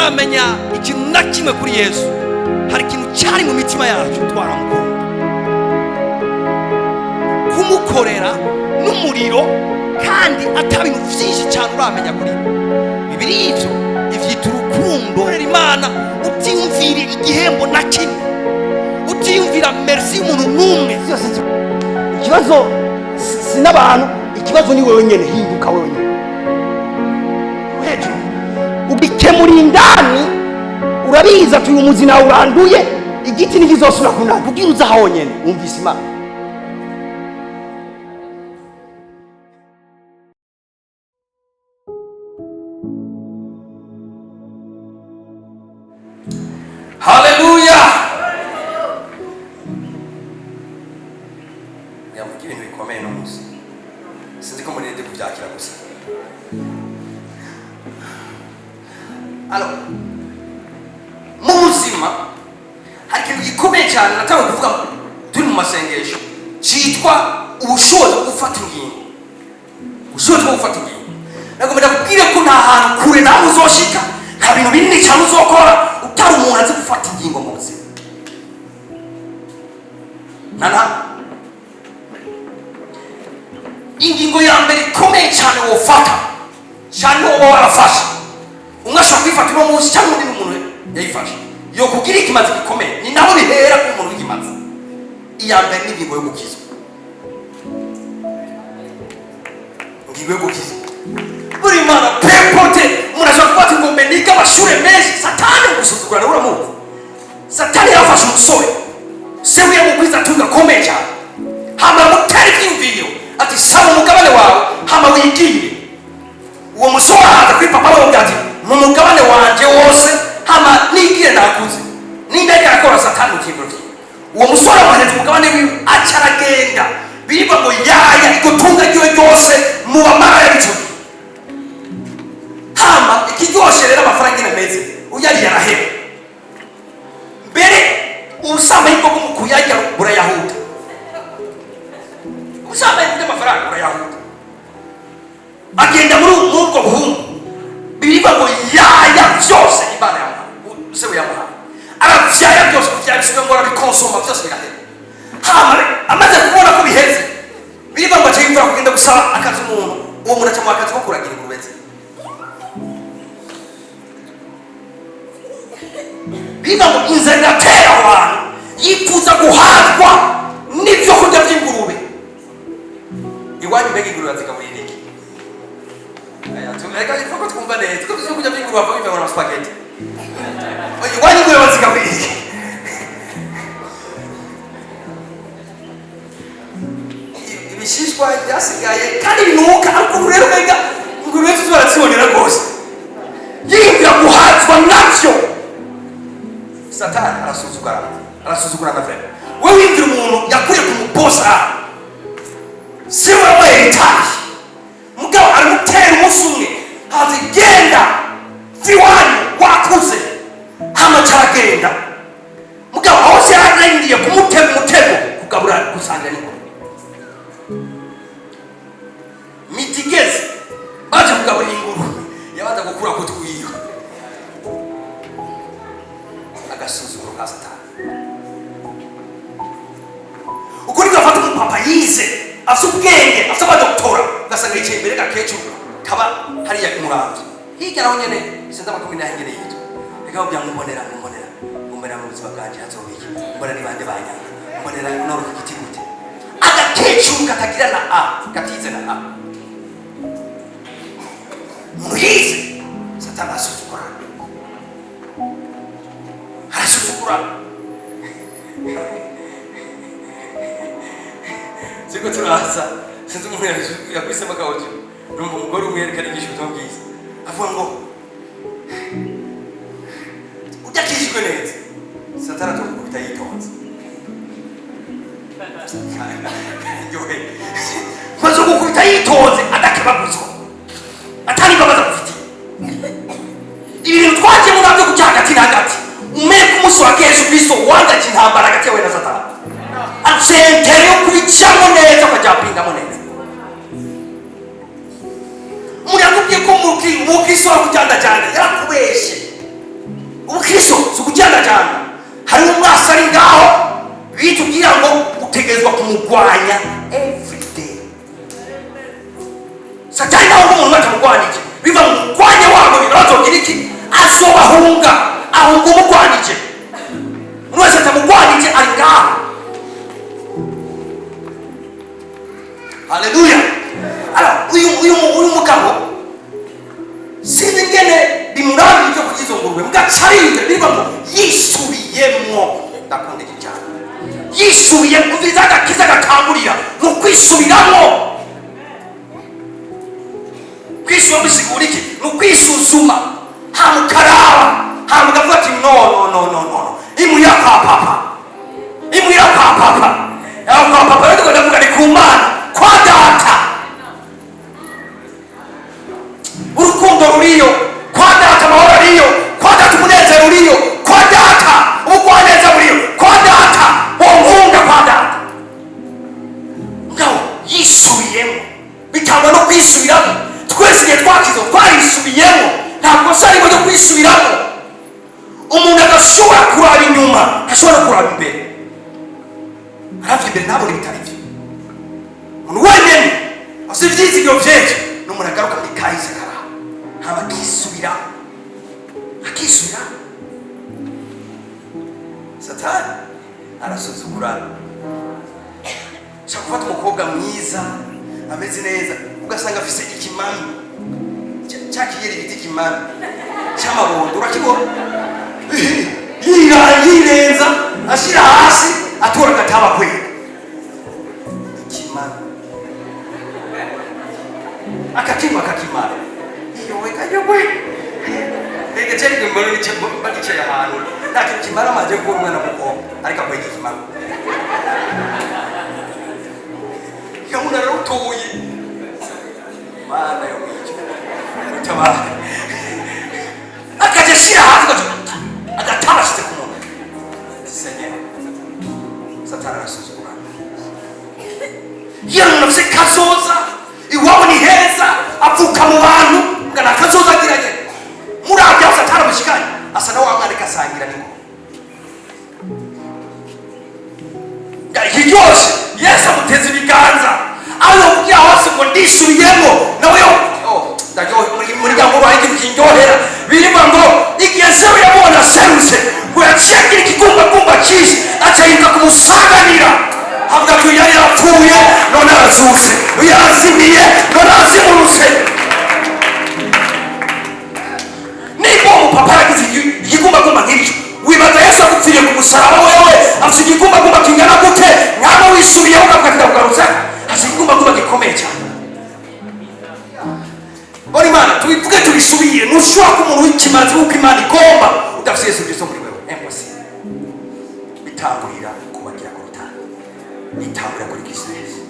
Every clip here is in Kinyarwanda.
tutaramenya ikintu na kimwe kuri Yesu, hari ikintu cyari mu mitima yacu twaramukunda. Kumukorera n'umuriro kandi atabintu byinshi cyane uramenya kuri Bibiri ivyo ivyita urukundo. Imana utiyumvira igihembo na kimwe, utiyumvira merci y'umuntu n'umwe. Ikibazo sinabantu, ikibazo ni wewe nyene. Hinduka wewe nyene hejuru ubikemura indani. Urabiza ati uyu muzi nawe uranduye, igiti ntikizosubira kunanda. Ubwira uza aho nyene wumvise Imana. Haleluya. Yavuga ibintu bikomeye n'umunsi. Sinzi ko murinde kubyakira gusa. Mu buzima hari ikintu gikomeye cyane natanga kuvuga turi mu masengesho cyitwa ubushobozi bwo gufata ingingo. Ubushobozi bwo gufata ingingo. Nagomba kubwira ko nta hantu kure nawe uzoshika, nta bintu binini cyane uzokora utari umuntu azi gufata ingingo mu buzima. Ingingo ya mbere ikomeye cyane wofata cyane wowe warafashe, umwe ashobora kwifata uno munsi cyangwa undi muntu yayifashe, yo kugira ikimazi gikomeye, ni naho bihera ku muntu w'ikimazi. Iya mbere ni ingingo yo gukizwa. Ingingo yo gukizwa buri mana pepote. Umuntu ashobora kubata ingombe niga amashuri menshi, Satani gusuzugura uramuzi. Satani yafashe umusore se wiye mu kwiza tunga komeye cyane, hama mutari ibyiyumviro ati saba umugabane wawe hama wigiye. Uwo musore ahaza kuri papa we ati mu mugabane wanje wose hama nigiye nakuze. Ninde yakora Satani ukingo cye? Uwo musore amaze umugabane wiwe acaragenda, biba ngo yaya igutunga ryo ryose mu bamara y'icyo. Hama ikiryoshe rero amafaranga n'ameze uyari yarahera. Mbere usama yuko kumukuyajya burayahuta. Usama yuko amafaranga burayahuta. Agenda muri ubwo buhungu. Biba ngo yaya byose Imana yamuha. Se yamuha. Aravyaya byose kuvyabisuka ngo arabikonsoma byose birahera. Hama amaze kubona ko biheze. Biba ngo cyimvura kugenda gusaba akazi umuntu. Uwo muntu acamuha akazi ko kuragira ingurube. Biba ngo inzara iratera abantu yifuza guhatwa n'ibyo kurya by'ingurube. Iwanyu mbega ingurube zikaburira iki? Reka ko twumva neza ko ibyo kurya by'ingurube bava biva mu spaghetti. Iwanyu ingurube zikaburira iki? Ibishishwa byasigaye kandi binuka, ariko rero mbega ingurube zizobaratsibonera rwose. Yibwira guhatwa navyo. Satani arasuzugura na vrema. Wewe windira umuntu yakuye kumuposa, si wewe yitaje mugabo aramutera umunsi umwe hazi genda viwanyu wakuze hama caragenda mugabo hose yarangiye kumutega umutego kugabura gusangira niko mitigeze baje kugabura inguru yabanza gukura ko twiyo agasuzuguro ka Satani. Ukuri gafata umupapa yize afite ubwenge afite abadoktora ugasanga yicaye imbere gakecuru kaba hariya imuramvye hirya naho nyene sinzi amakumi n'ahengere yitwa reka byamubonera mu buzima bwanje hazobiki mbona ni bande banya mbonera noro kugiti gute agakecuru katagira na a gatize na a muhize Satani asuzugura Siko turaza sinzi umuntu yakwisema kawoje numva umugore umwe yerekana igishuto bwiza avuga ngo udakishijwe neza Satani atokubita yitonze yohe maze gukubita yitonze adakebaguzwa atari babaza kufiti ibintu twaje mu nabyo kucyagati nagati umeye kumusi wa Yesu Kristo wanga kintambara hagati yawe na Satani asentere yo kubicamo neza akajapingamo neza. Muri akubwiye ko mukristo wakujyana cyane yarakubeshe ubukristo si ukujyanajyana. hari umwasi ari ngaho bitubwira ngo utegerezwa kumugwanya everyday. Satani nawe umuntu batamugwanije biva mu mugwanya wabo birazogira iki? Azobahunga, ahunga umugwanije. Umuntu wese atamugwanije ari ngaho. Haleluya. Uyu mugabo sinzi ngene bimurabira ibyo kugizo ngurube mugacarinde biva ngo yisubiyemwo. Ndakunda iki cyane, yisubiye kuviza agakiza gatangurira mu kwisubiramo. Kwisubira bisigura iki? Ni ukwisuzuma, hamukaraba, hamugavuga ati no imuya kwa papa, imuya kwa papa, yaho kwa papa rero ndavuga ni ku Mana, kwa data. Urukundo ruriyo kwa data, amahoro ariyo kwa data, umunezero uriyo kwa data, ubugwaneza buriyo kwa data, wonkunda kwa data. Ngaho yisubiyemo, bitangwa no kwisubiramo. Twese igihe twakizo twarisubiyemo, ntabwo se ariko cyo kwisubiramo. Umuntu adashobora kuraba inyuma, ashobora kuraba imbere. Hafi imbere ntabwo bitari byo. Umuntu wenyine afite ibyizigiro byinshi, n'umuntu agaruka muri kahise kara haba akisubira. Satani arasuzugura. Shaka gufata umukobwa mwiza ameze neza, ugasanga afise ikimami cyakigera igiti kimami cy'amabondo, urakibona yirenza ashira hasi atora gataba kwe ikimami akakimara yowe ege cyari mbona nice bagice ahantu ntakiri kimara maje ko umwana mukobwa ariko akwiye ikimami yamuna rutuye Mana yo mwico tabara akaje shira hasi agatabashite ku muntu senye. Satani arasuzugura. Iyo umuntu afite kazoza iwabo ni heza, apfuka mu bantu ngana kazoza agiranye murabya Satani amushikanye asa nawe amwana kasangira niko Kiryoshe. Yesu amuteza ibiganza aho kugira hose ngo ndisubiyemo nawe muri gahoro hari ikintu kindyohera birimo ngo igihe sewe yabona seruse ngo yaciye ikigumbagumba cyinshi acahinga kumusanganira avuga ko yari yapfuye none arazutse, yarazimiye none arazimurutse. Niba umupapa yagize igigumbagumba nk'icyo, wibaza Yesu agupfiriye ku musaraba wewe afite igigumbagumba kingana gute? Mwaba wisubiyeho ukavuga kugarutsa afite igigumbagumba gikomeye cyane. Bori Imana tubivuge tubisubiye, ntushobora ko umuntu w'ikimazi w'uko Imana igomba udafite Yesu Kristo muri wewe. Impossible. Bitangurira kubagira ku rutare, bitangurira kuri Kristo Yesu.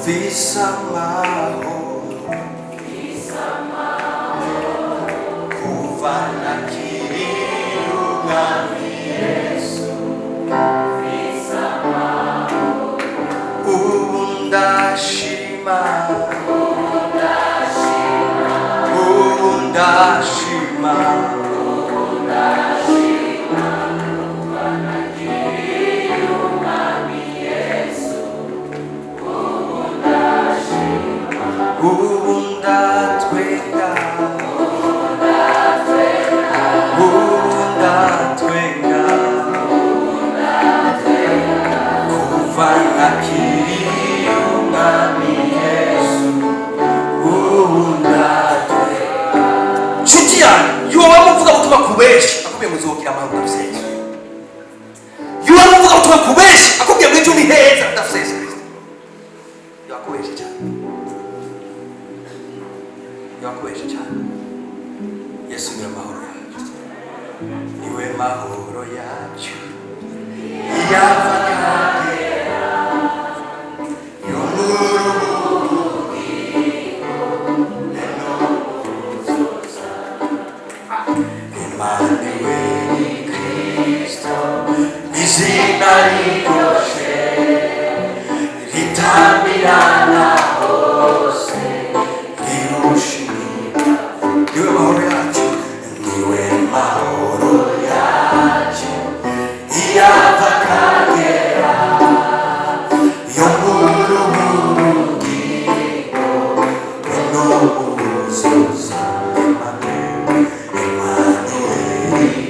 Visamahoro kuvana kiri umwami Yesu, undashima kubeshi akubye muzogira amahoro ndafise. Yuwa muvuga utuma kubeshi akubye mu ijuni heza ndafise Yesu Kristo. Yakubeshi cyane. Yakubeshi cyane. Yesu ni amahoro yacu. Niwe mahoro yacu. Yavakagera. Emmanuel Cristo riryoshe ritamirana hose rirushimira niwe mahoro yacu niwe mahoro yacu iyava kagera yo muru bugingo n'ubuzuza Emmanuel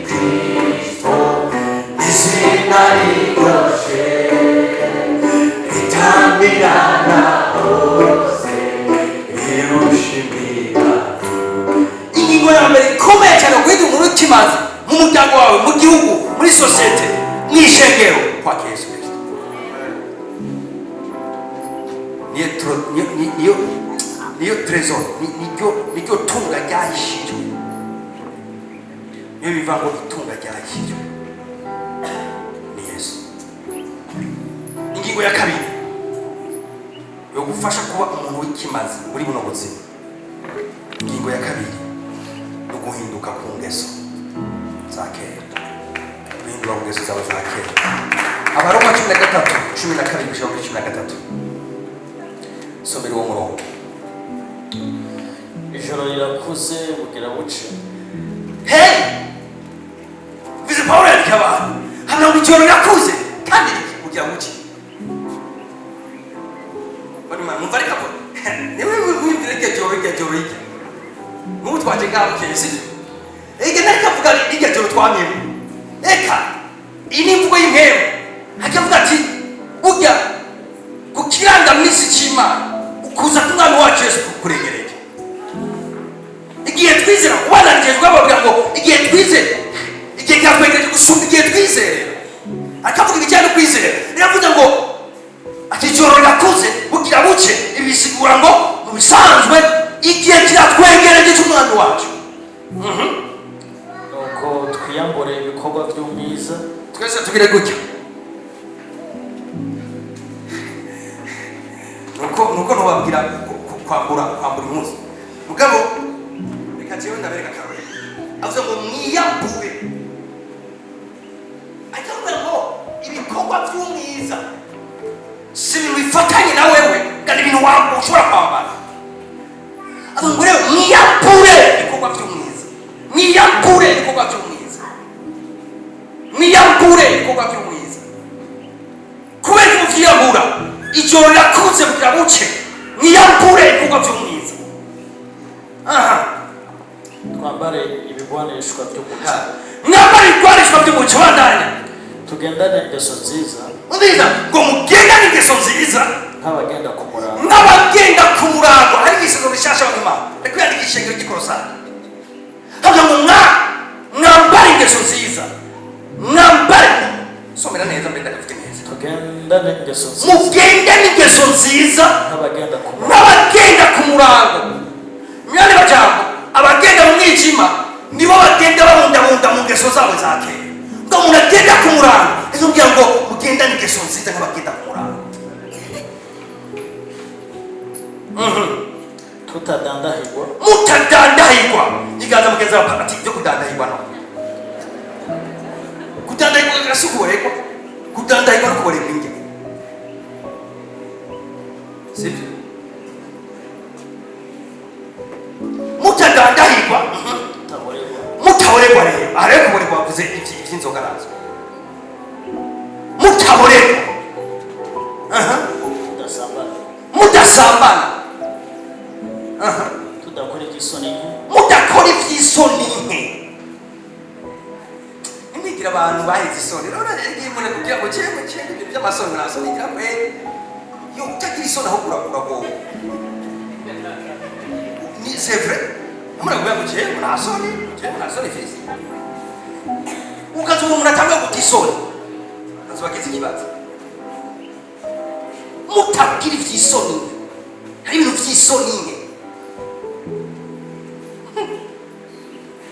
Kristo izina riryoshe ritamirana hose rirushimira ingingo ya mbere ikomeye cyane kwiga umuntu w'ikimazi mu muryango wawe mu gihugu muri sosiyete mu ishengero kwa Yesu Kristo niyo trésor niyo tunga ryahishijwe niyo biva ngo itunga ryahishijwe ni Yesu. Ingingo ya kabiri yo gufasha kuba umuntu w'ikimazi muri buno buzima. Ingingo ya kabiri no guhinduka ku ngeso za kera, guhindura ku ngeso zawe za kera. Abaroma 13:12-13 somero wo murongo. Ijoro rirakuze bugira buce. Hey! Bize Paulo yakaba. Hano mu ijoro rirakuze kandi bugira buce. Bari mumva reka ko. Niwe wibwireke joro iki. Mu twaje ngaho kesi. Ege narikavuga iryo joro twamyemo. Eka ini mvugo y'impeho. Akavuga ati burya kukiranga misi cy'Imana ukuza kumwana wacu Yesu kukuregereje. Igihe twizera wananjejwe bavuga ngo igihe twizera igihe cyakwegereje gusumba igihe twizera. Akavuga ibijyanye no kwizera. Riravuga ngo ati joro rirakuze bugira buce ibisigura ngo mu bisanzwe igihe kiratwegereje cy'umwana wacu. Nuko twiyambure ibikorwa by'umwiza twese tugire gutya. Nuko ntubabwira kwambura impuzu mugabo reka jewe ndabereka karore avuze ngo mwiyambure akavuga ngo ibikorwa by'umwiza si ibintu bifatanye na wewe kandi ibintu ushobora kwambara. Avuga ngo rero mwiyambure ibikorwa by'umwiza, mwiyambure ibikorwa by'umwiza, mwiyambure ibikorwa by'umwiza. Kubera kuvyiyambura ijoro rirakuze bugira buce mwiyambure ibikorwa by'umwiza. twambare ibigwanishwa by'umuco. Mwambare ibigwanishwa by'umuco bandanya tugendane ingeso nziza ngo mugendane ingeso nziza nk'abagenda ku murango. n'abagenda ku murango. Hari igisoro bishasha abanyuma reka yandika ishengero ry'Ikorosari havuga ngo mwambare ingeso nziza, mwambare somera neza mbere ndagafite neza. Tugendane ingeso nziza mugendane ingeso nziza nk'abagenda ku murango. Myane bajambo abagenda mu mwijima nibo bagenda babundabunda mu ngeso zabo za kera. Ngo umuntu agenda ku murango izo ngira ngo mugendane ingeso nziza nk'abagenda ku murango. Mutadandahirwa iganza mugenzi wawe ati byo kudandahirwa no kudandahirwa gasukurekwa kudandahirwa no kuborekwa inge sivyo. Mutadandahirwa mutaborekwa rero ariko kuborekwa bavuze iby'inzoga nazo mutaborekwa mudasambana tudakora iby'isoni nke mudakora iby'isoni nke. Imwigira abantu baheze isoni rero ngiye mbona kugira ngo cyemwe ibintu by'amasoni nasoni ngira kwe yo utagira isoni aho kuragura ni c'est vrai. Amara kuvuga ngo cyemwe nasoni fisi ukazuba umuntu atamwe gutisoni azubagize ikibazo mutagira iby'isoni hari ibintu by'isoni nke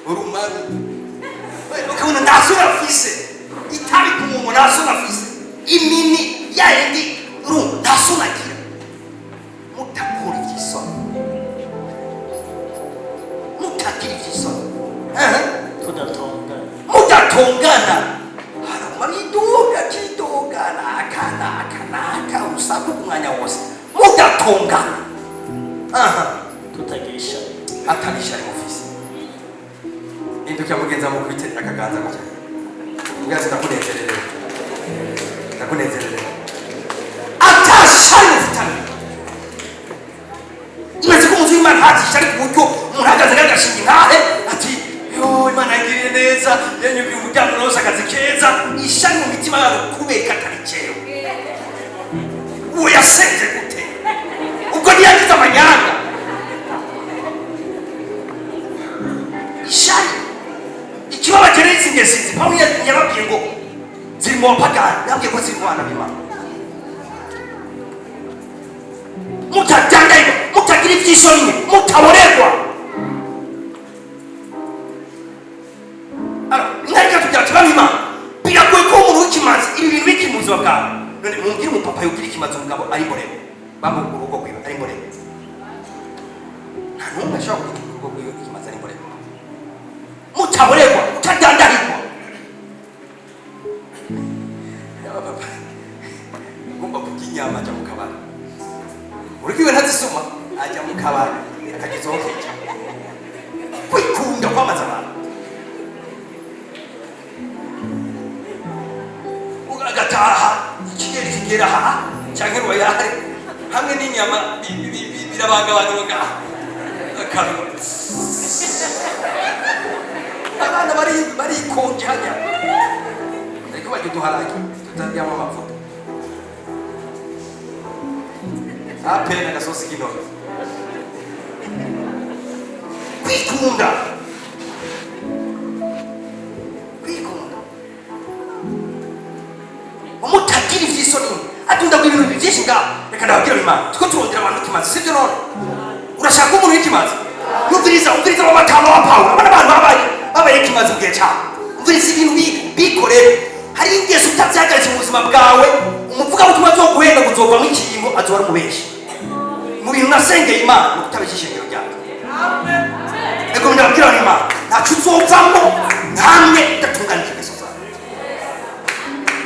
urumari ukabona ntasura afise itabi ku muntu ntasura afise imini yayindi ntasura agira. Mutakora iby'isoni mutagira iby'isoni tudatongana mudatongana. Haramara iduka kidogo hinduka mugenza mu kwitera akaganza gutya ngazi ndakunezerere atashari mufitana imaze ko umuntu w'Imana hatishari ku buryo umuntu ahagaze n'agashinga intahe ati yo Imana yagiriye neza yanyukiye umuryango wose akazi keza ishari mu mitima yabo kubera atari cyewe uwo yasenze gute ubwo ntiyagize amanyanga ishari ikibabagereye izi ngesizi Pawulo yababwiye ngo ziri mu bapagani yabwiye ko ziri mu bana b'Imana mutadangaye mutagira ibyishoni mutaborerwa ingaruka tugira tuba Imana biragoye ko umuntu w'ikimanzi ibi bintu bikimuzi bwawe none mumbwire umupapa yogira ikimanzi umugabo ari murebe bamubwira urugo rwiwe ari murebe nta n'umwe ashobora kugira urugo rwiwe ikimanzi ari murebe mutaborerwa mutadandarirwa yaba papa ugomba kurya inyama ajya mu kabari urikiwe ntazisoma ajya mu kabari akagezaho kenshi kwikunda kwamaze abantu agataha ikigeri kigera aha cyangwa royale hamwe n'inyama birabangabanga ngaha akaruba abana barikonje hajya ariko bajya uduharage tutaryamo amavuta apena agasosi k'intoki kwikunda umutagira ivyisoni atunda ku ibintu byinshi ngaho reka ndababwira Imana tuko turondera abantu ikimazi sibyo none urashaka umuntu w'ikimazi umviriza w'amatama wa Pawulo abana abantu babaye ikimazi mu gihe cyabo umviriza ibintu bikorera hari ingeso utabyagaritse mu buzima bwawe umuvuga butumwa byo guhenda kuzovamo ikintu azora umubeshi mu bintu nasengeye Imana no kutabesha ishengero ryawe ego ndababwira Imana ntacu uzovamo ntamwe udatunganije ingeso zawe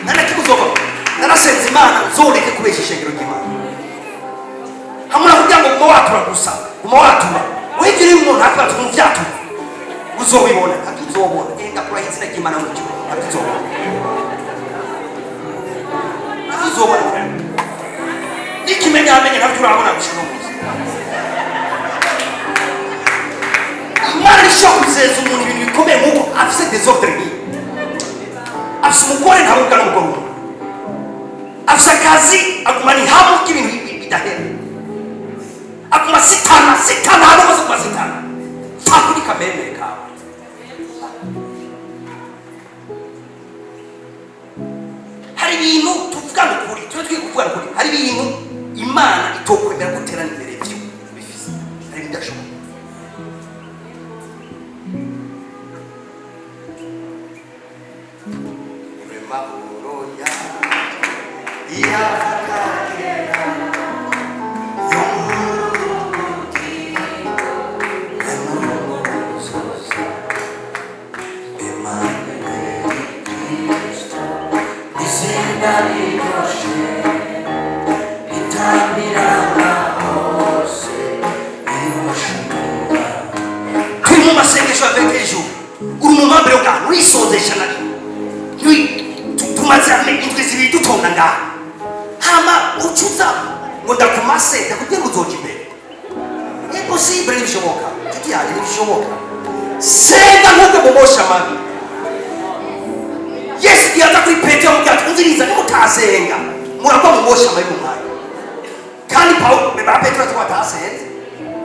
nana kikuzova narasenze Imana zoreke kubesha ishengero ry'Imana hamwe kugira ngo guma watura gusa guma watura wegere umuntu akaba mu byatura uzobibona atuzobona enda kura izina ry'Imana mu cyo atuzobona nikimenya amenye ntabwo urabona gushaka umuzi Imana ishobora kuzeza umuntu ibintu bikomeye nk'uko afise desordre afise umugore ntabwo n'umugore afise akazi agumana ihamu ry'ibintu bidahera aguma sitana hano maze kuba sitana fa kuri kamere kawe hari ibintu tuvugana ukuri turi kuvugana ukuri hari ibintu Imana itokwemera guterana imbere y'ibyo bifise hari bidashoboka senga nkuko mumosha mami Yesu yaza kuri Petero mugati unziriza nimutasenga murakwa mumosha mami mumwana kandi Paulo beba Petero twatasenze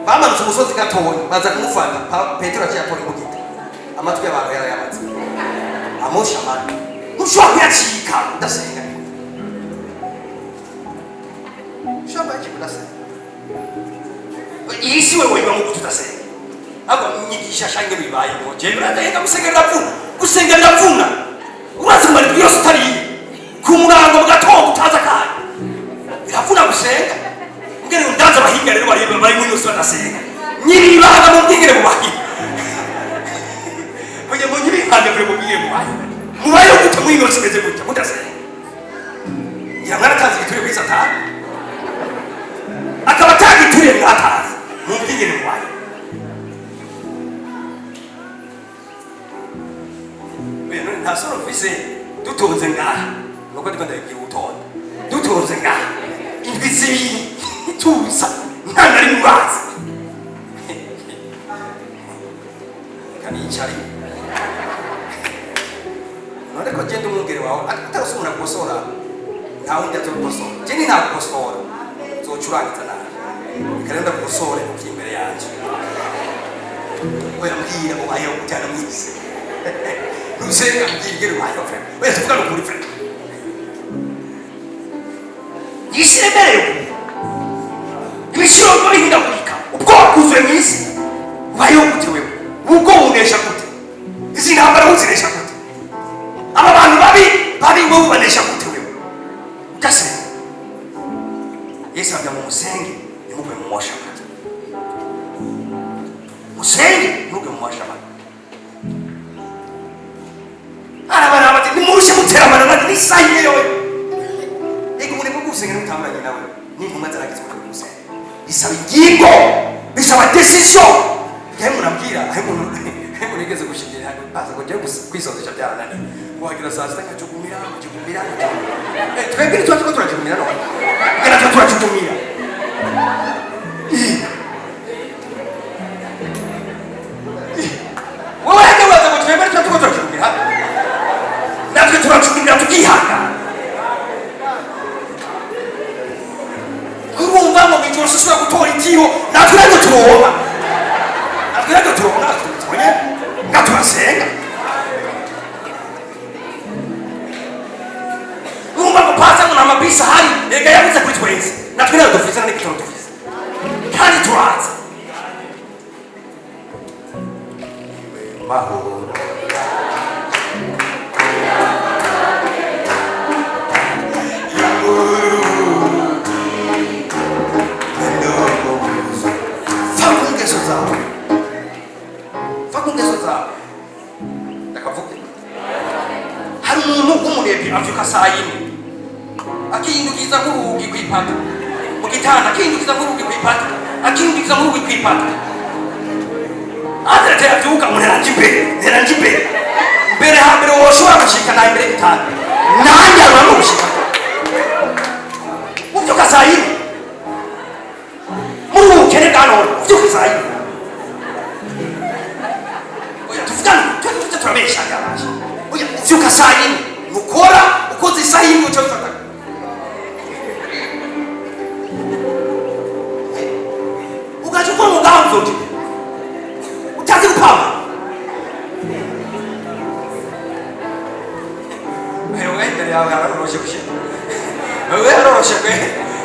bamanutse umusozi gatoya baza kumufata Petero aciyatora mugiti amatwi y'abantu yarayamatse amosha mami mushobora kuyacika udasenga shamba kibudasenga isi wewe iba mu kutudasenga abo nyigisha shange bibaye ngo je brada gusenga ndavuna uraza mari byose tari ku murango bwatogo utaza kandi biravuna gusenga ngere undaza abahinga rero bari muri yose badasenga nyiri baga mu bwigere mu bahi oye mu nyiri hande kure mu bwigere mu bahi mubayo gute muri yose meze gute mudasenga ya mwaratanze giture kuri Satani akaba tagiture mwatazi mu bwigere mu bahi nta soro mfise dutonze ngaha nuko ndiko ndagiye gutonda dutonze ngaha indwi zibiri tuza nta nari mubazi kanicara none ko genda umwungere wawe atarasubira gukosora nta wundi azokosora jeni nta gukosora zocurangiza nabi ikarenda gukosore uki imbere yanje oya mbwira ubaye umujyana mwisi nusenga mbwira ubaye frere oya tuvuga no kuri frere yisiremereye ibiciro bihindagurika ubwo wakuzuye mwisi ubaye gute wewe ubwo unesha gute izi ntambara uzinesha gute aba bantu babi wowe ubanesha gute wewe ukase Yesu abya mu musenge nimugwe mu mwashaka musenge nimugwe mu mwashaka arabara bati nimurushe guteramana nandi nisaye yowe ego muri gusenge n'utamuranye nawe n'intumwa zaragize mu musenge bisaba ingingo bisaba decision kemu nabwira hemu nigeze gushimira hano baza ngo je kwisozesha byaranani wagira saa sita kujugumira twebwe tuba turajugumira no ngena tuba turajugumira wowe hege waza ngo twebwe tuba turajugumira natwe turajugumira tukihanga urumva ngo bijoro sishobora gutora itiro natwe rero turoba natwe tubonye nga turasenga urumva ngo pasa ngo namabisi ahari ega yabuze kuri twese natwe rero dufise na n'igitoro dufise kandi turaza mahoro hari umuntu w'umurebye avyuka saa yine akihindukiza nk'urugi kw'ipata mu gitanda akihindukiza nk'urugi kw'ipata akihindukiza nk'urugi kw'ipata aterete avyuka ngo neranje imbere mbere hambere woshobora gushika na imbere y'igitanda nanjye arura gushika uvyuka saa yine muri ubu bukene bwa none uvyuka saa yine turabeshanya abaje oya uvyuka saa yine ukora ukoze saa yine uca bifata ugaje ukora umugambi uti utazi gupama wewe imbere yawe hararoshe gushika wewe hararoshe kwe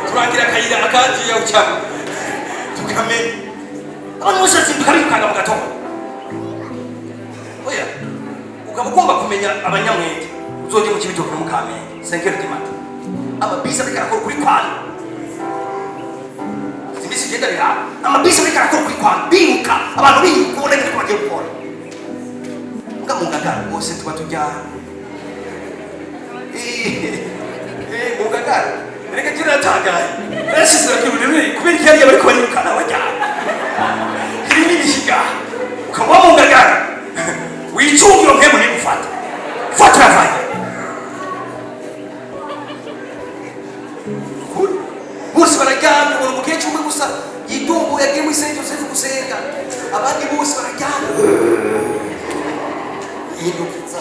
turangira akayira akanjiye ucamo tukamenya abantu bose bazinduka bikanga mu gatondo oya ukaba ugomba kumenya abanyamwete uzoge mu kibitoke no mu Kamenge 5h du matin amabisi ariko arakora kuri kwano simisi genda rira amabisi ariko arakora kuri kwano biruka abantu biruka ubona ko bagiye gukora nga mu Ngagara bose tuba tujyana mu Ngagara reka kiratangaye ese sirakiburi kubera iki yari bari kubanyukana bajyana kiri n'ibishiga ukaba mu Ngagara wichungi ongemo ni kufata fata rafanya bose barajyana ngo mukecuru umwe gusa yitumbu yagiye mu Saint Joseph gusenga abandi bose barajyana yindukiza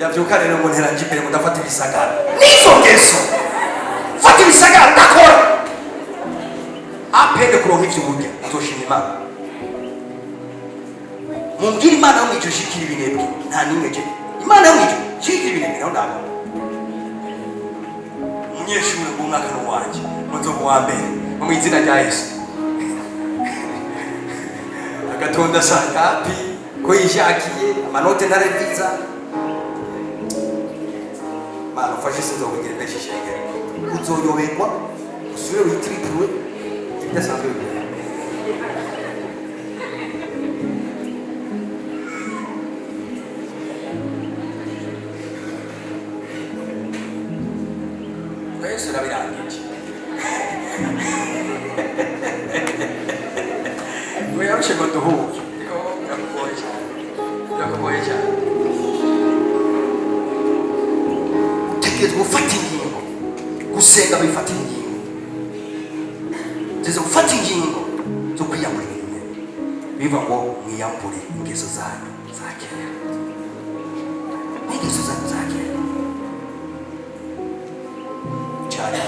yavyuka rero ngo nteranje imbere mudafata ibisagara nizo ngeso fata ibisagara ndakora apende kuronka ivyo burya uzoshima Imana mumbwira Imana yo mwijuru shikira ibinebwe nta nimwe je Imana yo mwijuru shikira ibinebwe naho ndabona umunyeshuri mu mwaka wanje muzomu wa mbere mu izina rya Yesu agatonda sangapi ko yishakiye amanote ntareviza Mana ufashe sinzo kugira benshi shengere uzoyoberwa usubire witiripwe ibidasanzwe Yesu nabirangije we yarushe ngo duhuke biragoye cyane. Utegerezwa gufata ingingo, gusenga bifata ingingo, utegerezwa gufata ingingo zo kwiyambura ibintu biva ngo mwiyambure ingeso zanyu za kera, n'ingeso zanyu za kera cyane.